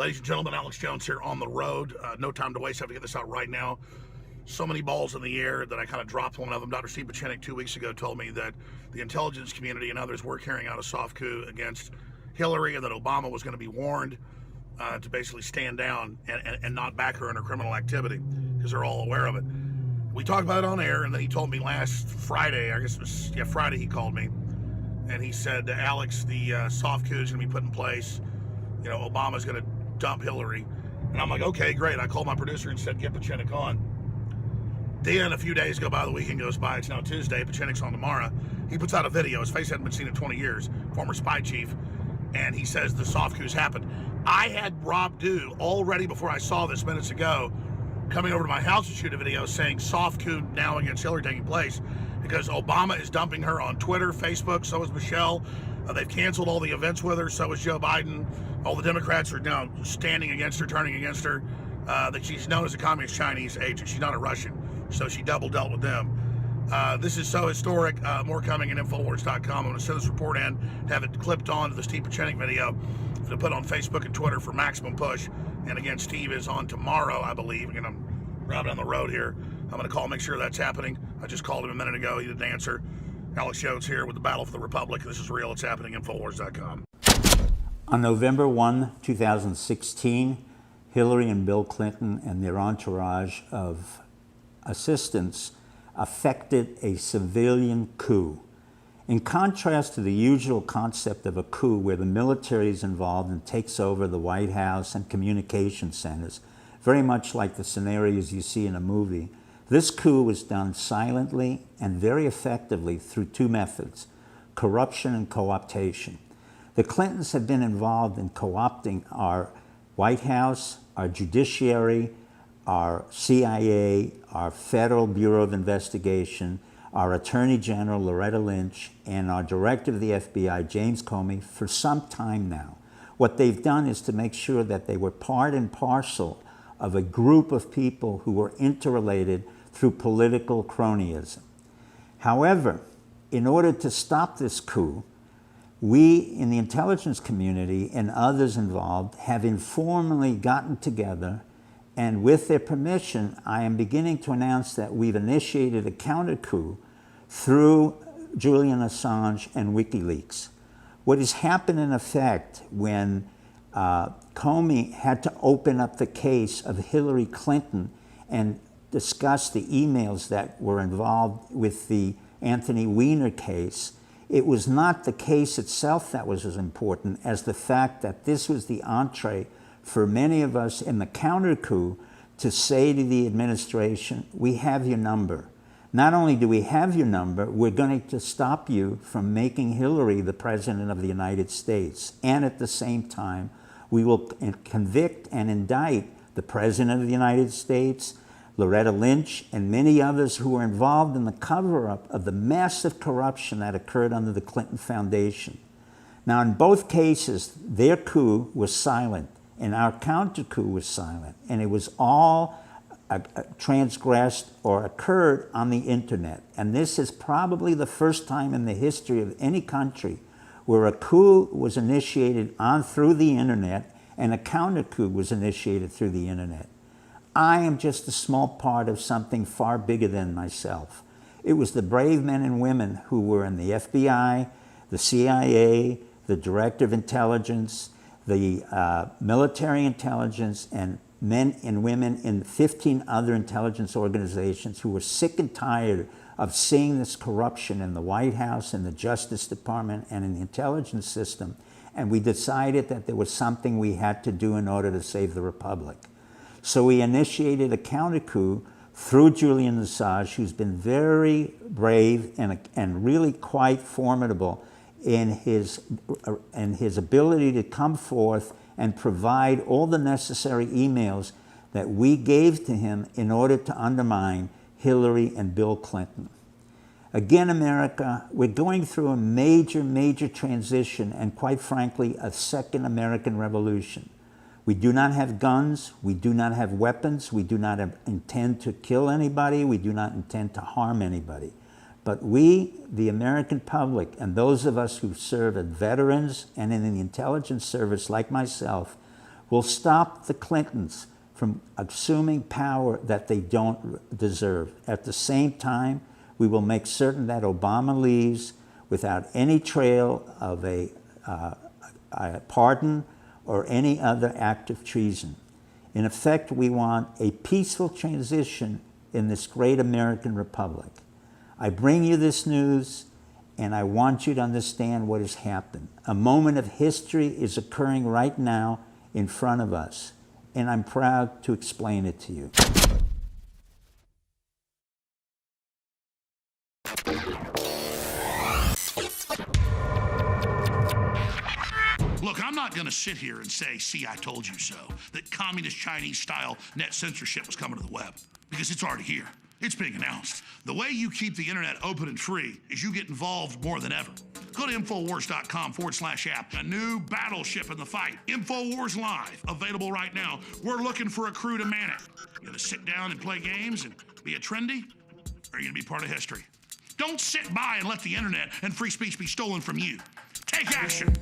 Ladies and gentlemen, Alex Jones here on the road. No time to waste. I have to get this out right now. So many balls in the air that I kind of dropped one of them. Dr. Steve Pieczenik 2 weeks ago told me that the intelligence community and others were carrying out a soft coup against Hillary and that Obama was going to be warned to basically stand down and not back her in her criminal activity because they're all aware of it. We talked about it on air, and then he told me last Friday, I guess it was, Friday he called me, and he said, Alex, the soft coup is going to be put in place. You know, Obama's going to dump Hillary. And I'm like, okay, great. I called my producer and said, get Pieczenik on. Then a few days go by, the weekend goes by. It's now Tuesday. Pieczenik's on tomorrow. He puts out a video. His face hadn't been seen in 20 years. Former spy chief. And he says the soft coup's happened. I had Rob Dew already before I saw this minutes ago coming over to my house to shoot a video saying soft coup now against Hillary taking place because Obama is dumping her on Twitter, Facebook, so is Michelle. They've canceled all the events with her, so is Joe Biden. All the Democrats are now standing against her, turning against her. That she's known as a communist Chinese agent. She's not a Russian, so she double dealt with them. This is so historic. More coming at Infowars.com. I'm going to send this report in, have it clipped on to the Steve Pieczenik video to put on Facebook and Twitter for maximum push. And again, Steve is on tomorrow, I believe. Again, I'm driving down the road here. I'm going to call, make sure that's happening. I just called him a minute ago. He didn't answer. Alex Jones here with the Battle for the Republic. This is real. It's happening. Infowars.com. On November 1, 2016, Hillary and Bill Clinton and their entourage of assistants effected a civilian coup. In contrast to the usual concept of a coup where the military is involved and takes over the White House and communication centers, very much like the scenarios you see in a movie, this coup was done silently and very effectively through two methods: corruption and co-optation. The Clintons have been involved in co-opting our White House, our judiciary, our CIA, our Federal Bureau of Investigation, our Attorney General, Loretta Lynch, and our Director of the FBI, James Comey, for some time now. What they've done is to make sure that they were part and parcel of a group of people who were interrelated through political cronyism. However, in order to stop this coup, we in the intelligence community and others involved have informally gotten together, and with their permission, I am beginning to announce that we've initiated a counter coup through Julian Assange and WikiLeaks. What has happened in effect when Comey had to open up the case of Hillary Clinton and discuss the emails that were involved with the Anthony Weiner case, it was not the case itself that was as important as the fact that this was the entree for many of us in the counter coup to say to the administration, we have your number. Not only do we have your number, we're going to stop you from making Hillary the President of the United States. And at the same time, we will convict and indict the President of the United States, Loretta Lynch, and many others who were involved in the cover-up of the massive corruption that occurred under the Clinton Foundation. Now, in both cases, their coup was silent, and our counter-coup was silent, and it was all transgressed or occurred on the internet. And this is probably the first time in the history of any country where a coup was initiated through the internet and a counter-coup was initiated through the internet. I am just a small part of something far bigger than myself. It was the brave men and women who were in the FBI, the CIA, the Director of Intelligence, the military intelligence, and men and women in 15 other intelligence organizations who were sick and tired of seeing this corruption in the White House, in the Justice Department, and in the intelligence system. And we decided that there was something we had to do in order to save the Republic. So we initiated a counter coup through Julian Assange, who's been very brave and really quite formidable in his ability to come forth and provide all the necessary emails that we gave to him in order to undermine Hillary and Bill Clinton. Again, America, we're going through a major, major transition and, quite frankly, a second American Revolution. We do not have guns, we do not have weapons, we do not intend to kill anybody, we do not intend to harm anybody. But we, the American public, and those of us who serve as veterans and in the intelligence service like myself, We'll stop the Clintons from assuming power that they don't deserve. At the same time, we will make certain that Obama leaves without any trail of a pardon or any other act of treason. In effect, we want a peaceful transition in this great American republic. I bring you this news, and I want you to understand what has happened. A moment of history is occurring right now in front of us, and I'm proud to explain it to you. Look, I'm not going to sit here and say, see, I told you so, that communist Chinese-style net censorship was coming to the web, because it's already here. It's being announced. The way you keep the internet open and free is you get involved more than ever. Go to Infowars.com/app. A new battleship in the fight. Infowars Live, available right now. We're looking for a crew to man it. You gonna sit down and play games and be a trendy? Or are you gonna be part of history? Don't sit by and let the internet and free speech be stolen from you. Take action.